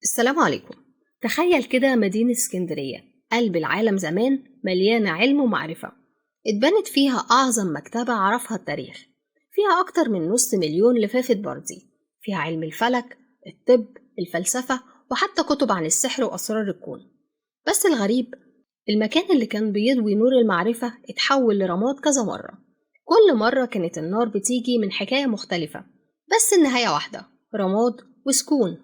السلام عليكم. تخيل كده مدينة اسكندرية قلب العالم زمان، مليانة علم ومعرفة. اتبنت فيها أعظم مكتبة عرفها التاريخ، فيها أكتر من 500,000 لفافة بردي، فيها علم الفلك، الطب، الفلسفة، وحتى كتب عن السحر وأسرار الكون. بس الغريب، المكان اللي كان بيضوي نور المعرفة اتحول لرماد كذا مرة. كل مرة كانت النار بتيجي من حكاية مختلفة، بس النهاية واحدة: رماد وسكون.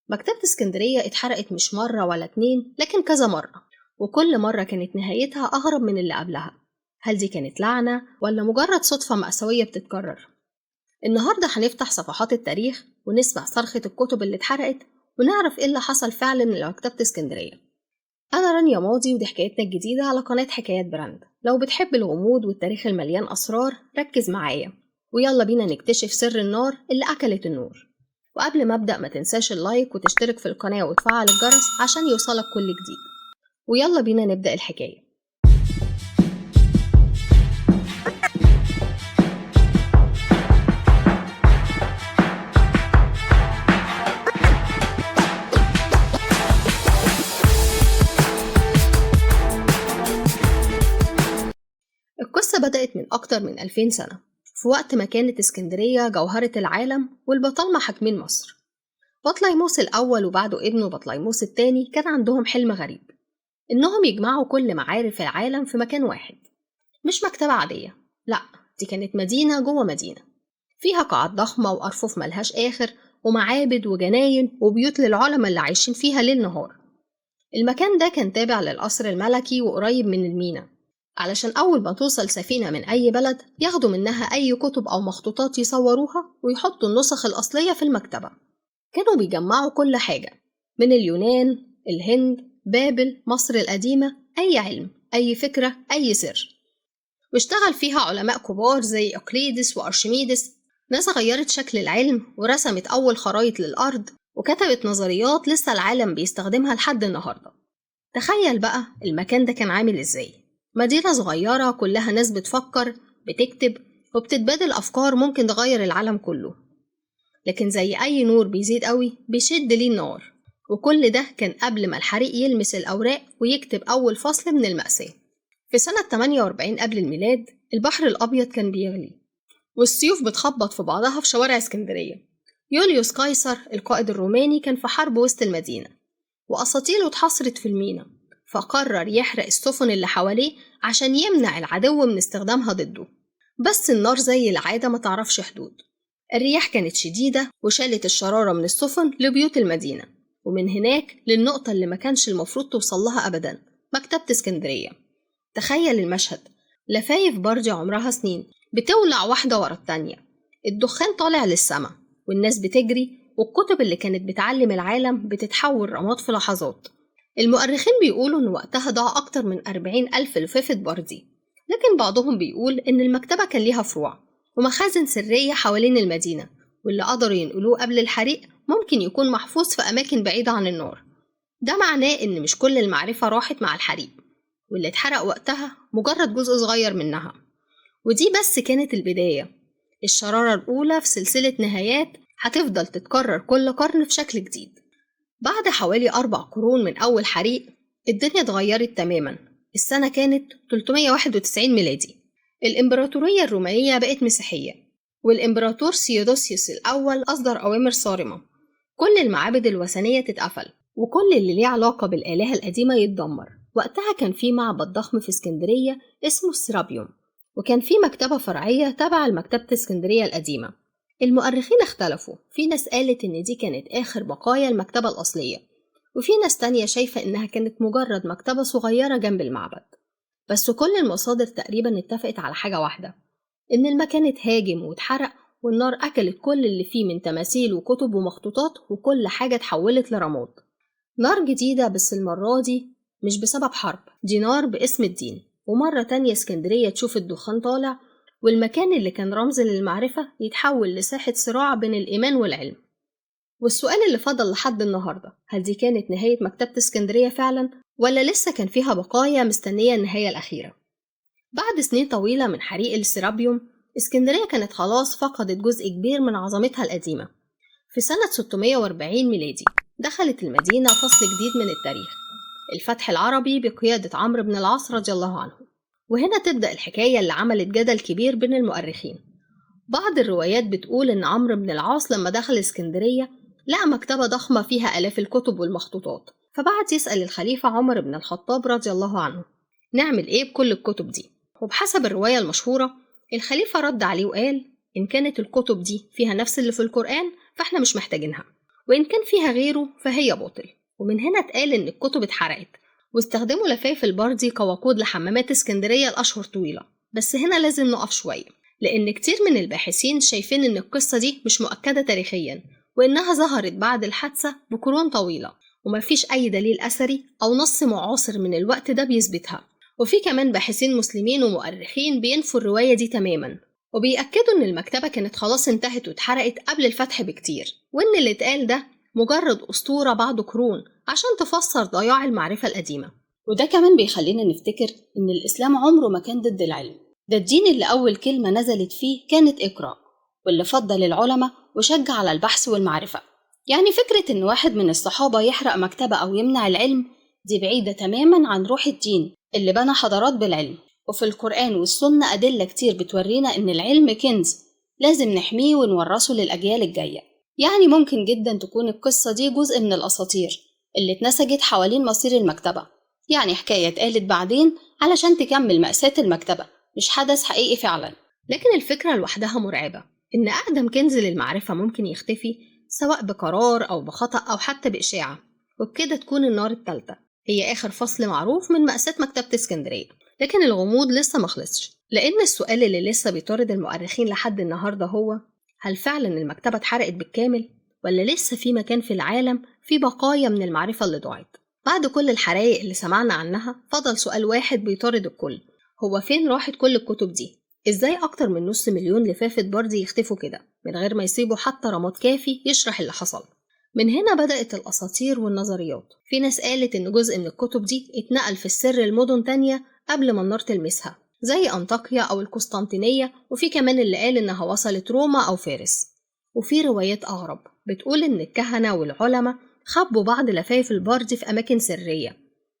مكتبة اسكندرية اتحرقت مش مرة ولا اتنين، لكن كذا مرة، وكل مرة كانت نهايتها أغرب من اللي قبلها. هل دي كانت لعنة ولا مجرد صدفة مأساوية بتتكرر؟ النهاردة هنفتح صفحات التاريخ ونسمع صرخة الكتب اللي اتحرقت، ونعرف ايه اللي حصل فعلا لمكتبة اسكندرية. أنا رانيا ماضي، ودي حكايتنا الجديدة على قناة حكايات براند. لو بتحب الغموض والتاريخ المليان أسرار ركز معايا، ويلا بينا نكتشف سر النار اللي أكلت النور. وقبل ما أبدأ ما تنساش اللايك وتشترك في القناة وتفعل الجرس عشان يوصلك كل جديد. ويلا بينا نبدأ الحكاية. القصة بدأت من أكتر من 2000 سنة، في وقت ما كانت اسكندرية جوهرة العالم والبطالمة حاكمين مصر. بطليموس الأول وبعده ابنه بطليموس الثاني كان عندهم حلم غريب، إنهم يجمعوا كل معارف العالم في مكان واحد. مش مكتبة عادية، لأ، دي كانت مدينة جوه مدينة، فيها قاعات ضخمة وأرفف ملهاش آخر، ومعابد وجناين وبيوت للعلماء اللي عايشين فيها ليل نهار. المكان ده كان تابع للقصر الملكي وقريب من المينا، علشان أول ما توصل سفينة من أي بلد ياخدوا منها أي كتب أو مخطوطات يصوروها ويحطوا النسخ الأصلية في المكتبة. كانوا بيجمعوا كل حاجة، من اليونان، الهند، بابل، مصر القديمة، أي علم، أي فكرة، أي سر. واشتغل فيها علماء كبار زي أقليدس وأرشميدس، ناس غيرت شكل العلم ورسمت أول خرايط للأرض وكتبت نظريات لسه العالم بيستخدمها لحد النهاردة. تخيل بقى المكان ده كان عامل إزاي؟ مدينة صغيرة كلها ناس بتفكر، بتكتب، وبتتبادل أفكار ممكن تغير العالم كله. لكن زي أي نور بيزيد قوي بيشد ليه النار، وكل ده كان قبل ما الحريق يلمس الأوراق ويكتب أول فصل من المأساة. في سنة 48 قبل الميلاد البحر الأبيض كان بيغلي، والسيوف بتخبط في بعضها في شوارع اسكندرية. يوليوس قيصر القائد الروماني كان في حرب وسط المدينة، وأساطيله اتحصرت في المينا، فقرر يحرق السفن اللي حواليه عشان يمنع العدو من استخدامها ضده. بس النار زي العادة ما تعرفش حدود. الرياح كانت شديدة وشالت الشرارة من السفن لبيوت المدينة، ومن هناك للنقطة اللي ما كانش المفروض توصل لها أبدا، مكتبة اسكندرية. تخيل المشهد، لفايف بردي عمرها سنين بتولع واحدة ورا التانية، الدخان طالع للسما، والناس بتجري، والكتب اللي كانت بتعلم العالم بتتحول رماد في لحظات. المؤرخين بيقولوا إن وقتها ضاع أكتر من 40,000 لفافة بردي، لكن بعضهم بيقول إن المكتبة كان ليها فروع ومخازن سرية حوالين المدينة، واللي قدروا ينقلوه قبل الحريق ممكن يكون محفوظ في أماكن بعيدة عن النار. ده معناه إن مش كل المعرفة راحت مع الحريق، واللي اتحرق وقتها مجرد جزء صغير منها. ودي بس كانت البداية، الشرارة الأولى في سلسلة نهايات هتفضل تتكرر كل قرن في شكل جديد. بعد حوالي 4 قرون من أول حريق الدنيا اتغيرت تماما. السنة كانت 391 ميلادي. الإمبراطورية الرومانية بقت مسيحية، والإمبراطور سيودوسيوس الأول أصدر أوامر صارمة: كل المعابد الوثنية تتقفل، وكل اللي ليه علاقة بالآلهة القديمة يتدمر. وقتها كان في معبد ضخم في اسكندرية اسمه السرابيوم، وكان في مكتبة فرعية تابعة لمكتبة اسكندرية القديمة. المؤرخين اختلفوا، في ناس قالت إن دي كانت آخر بقايا المكتبة الأصلية، وفي ناس تانية شايفة إنها كانت مجرد مكتبة صغيرة جنب المعبد. بس كل المصادر تقريبا اتفقت على حاجة واحدة، إن المكان اتهاجم واتحرق، والنار أكلت كل اللي فيه من تماثيل وكتب ومخطوطات، وكل حاجة اتحولت لرماد. نار جديدة، بس المرة دي مش بسبب حرب، دي نار باسم الدين. ومرة تانية اسكندرية تشوف الدخان طالع، والمكان اللي كان رمز للمعرفة يتحول لساحة صراع بين الإيمان والعلم. والسؤال اللي فضل لحد النهاردة، هل دي كانت نهاية مكتبة اسكندرية فعلا، ولا لسه كان فيها بقايا مستنية النهاية الأخيرة؟ بعد سنين طويلة من حريق السرابيوم اسكندرية كانت خلاص فقدت جزء كبير من عظمتها القديمة. في سنة 640 ميلادي دخلت المدينة فصل جديد من التاريخ، الفتح العربي بقيادة عمرو بن العاص رضي الله عنه. وهنا تبدأ الحكاية اللي عملت جدل كبير بين المؤرخين. بعض الروايات بتقول إن عمرو بن العاص لما دخل اسكندرية لقى مكتبة ضخمة فيها آلاف الكتب والمخطوطات، فبعت يسأل الخليفة عمر بن الخطاب رضي الله عنه نعمل إيه بكل الكتب دي؟ وبحسب الرواية المشهورة الخليفة رد عليه وقال إن كانت الكتب دي فيها نفس اللي في القرآن فإحنا مش محتاجينها، وإن كان فيها غيره فهي باطل. ومن هنا اتقال إن الكتب اتحرقت، واستخدموا لفايف البردي كوقود لحمامات اسكندرية لأشهر طويلة. بس هنا لازم نقف شوية، لأن كتير من الباحثين شايفين إن القصة دي مش مؤكدة تاريخيا، وإنها ظهرت بعد الحادثة بقرون طويلة، ومفيش أي دليل أثري أو نص معاصر من الوقت ده بيثبتها. وفي كمان باحثين مسلمين ومؤرخين بينفوا الرواية دي تماما، وبيأكدوا إن المكتبة كانت خلاص انتهت واتحرقت قبل الفتح بكتير، وإن اللي اتقال ده مجرد أسطورة بعد قرون عشان تفسر ضياع المعرفة القديمة. وده كمان بيخلينا نفتكر إن الإسلام عمره ما كان ضد العلم، ده الدين اللي أول كلمة نزلت فيه كانت اقرأ، واللي فضل العلماء وشجع على البحث والمعرفة. يعني فكرة إن واحد من الصحابة يحرق مكتبة أو يمنع العلم دي بعيدة تماما عن روح الدين اللي بنى حضارات بالعلم. وفي القرآن والسنة أدلة كتير بتورينا إن العلم كنز لازم نحميه ونورثه للأجيال الجاية. يعني ممكن جدا تكون القصة دي جزء من الأساطير اللي اتنسجت حوالين مصير المكتبة، يعني حكاية اتقالت بعدين علشان تكمل مأساة المكتبة، مش حدث حقيقي فعلا. لكن الفكرة لوحدها مرعبة، إن أقدم كنز للمعرفة ممكن يختفي سواء بقرار أو بخطأ أو حتى بإشاعة، وبكده تكون النار التالتة هي آخر فصل معروف من مأساة مكتبة اسكندرية. لكن الغموض لسه مخلصش، لأن السؤال اللي لسه بيطارد المؤرخين لحد النهاردة هو هل فعلا المكتبة اتحرقت بالكامل، ولا لسه في مكان في العالم في بقايا من المعرفة اللي ضاعت؟ بعد كل الحرايق اللي سمعنا عنها فضل سؤال واحد بيطارد الكل، هو فين راحت كل الكتب دي؟ ازاي أكتر من نص مليون لفافة بردي يختفوا كده من غير ما يسيبوا حتى رماد كافي يشرح اللي حصل؟ من هنا بدأت الأساطير والنظريات. في ناس قالت إن جزء من الكتب دي اتنقل في السر لمدن تانية قبل ما النار تلمسها زي أنطاكيا أو القسطنطينية، وفي كمان اللي قال إنها وصلت روما أو فارس. وفي روايات أغرب بتقول إن الكهنة والعلماء خبوا بعض لفايف البردي في أماكن سرية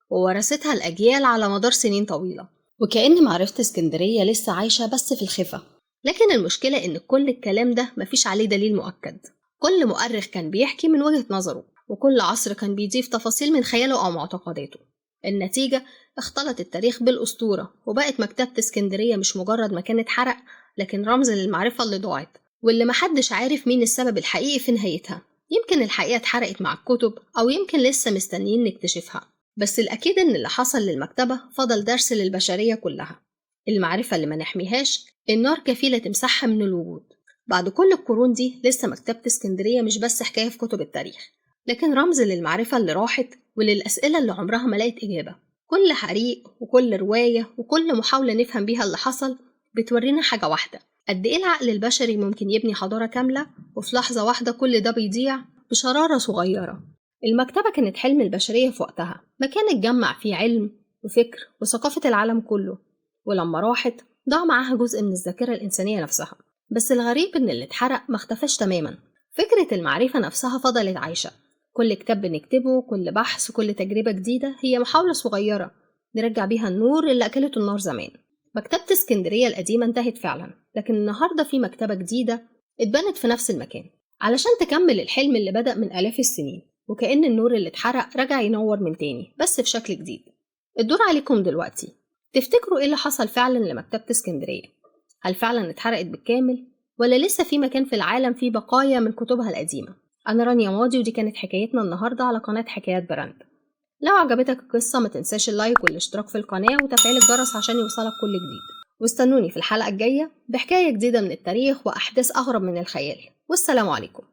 وورثتها الأجيال على مدار سنين طويلة، وكأن معرفة اسكندرية لسه عايشة بس في الخفا. لكن المشكلة إن كل الكلام ده مفيش عليه دليل مؤكد. كل مؤرخ كان بيحكي من وجهة نظره، وكل عصر كان بيضيف تفاصيل من خياله أو معتقداته. النتيجة اختلط التاريخ بالأسطورة، وبقت مكتبة اسكندرية مش مجرد مكان اتحرق، لكن رمز للمعرفة اللي ضاعت واللي محدش عارف مين السبب الحقيقي في نهايتها. يمكن الحقيقة اتحرقت مع الكتب، أو يمكن لسه مستنيين نكتشفها. بس الأكيد إن اللي حصل للمكتبة فضل درس للبشرية كلها. المعرفة اللي ما نحميهاش النار كفيلة تمسحها من الوجود. بعد كل القرون دي لسه مكتبة اسكندرية مش بس حكاية في كتب التاريخ، لكن رمز للمعرفة اللي راحت وللأسئلة اللي عمرها ما لقت إجابة. كل حريق وكل رواية وكل محاولة نفهم بيها اللي حصل بتورينا حاجة واحدة، قد إيه العقل البشري ممكن يبني حضارة كاملة وفي لحظة واحدة كل ده بيضيع بشرارة صغيرة. المكتبة كانت حلم البشرية في وقتها، مكان اتجمع فيه علم وفكر وثقافة العالم كله، ولما راحت ضاع معاها جزء من الذاكرة الإنسانية نفسها. بس الغريب إن اللي اتحرق ما اختفاش تماما، فكرة المعرفة نفسها فضلت عايشة. كل كتاب بنكتبه، كل بحث، كل تجربة جديدة هي محاولة صغيرة نرجع بيها النور اللي أكلته النار زمان. مكتبة اسكندرية القديمة انتهت فعلا، لكن النهاردة في مكتبة جديدة اتبنت في نفس المكان علشان تكمل الحلم اللي بدأ من آلاف السنين، وكأن النور اللي اتحرق رجع ينور من تاني بس في شكل جديد. الدور عليكم دلوقتي، تفتكروا ايه اللي حصل فعلا لمكتبة اسكندرية؟ هل فعلا اتحرقت بالكامل، ولا لسه في مكان في العالم فيه بقايا من كتبها القديمة؟ أنا رانيا ماضي، ودي كانت حكايتنا النهاردة على قناة حكايات براند. لو عجبتك القصة ما تنساش اللايك والاشتراك في القناة وتفعيل الجرس عشان يوصلك كل جديد، واستنوني في الحلقة الجاية بحكاية جديدة من التاريخ وأحداث أغرب من الخيال. والسلام عليكم.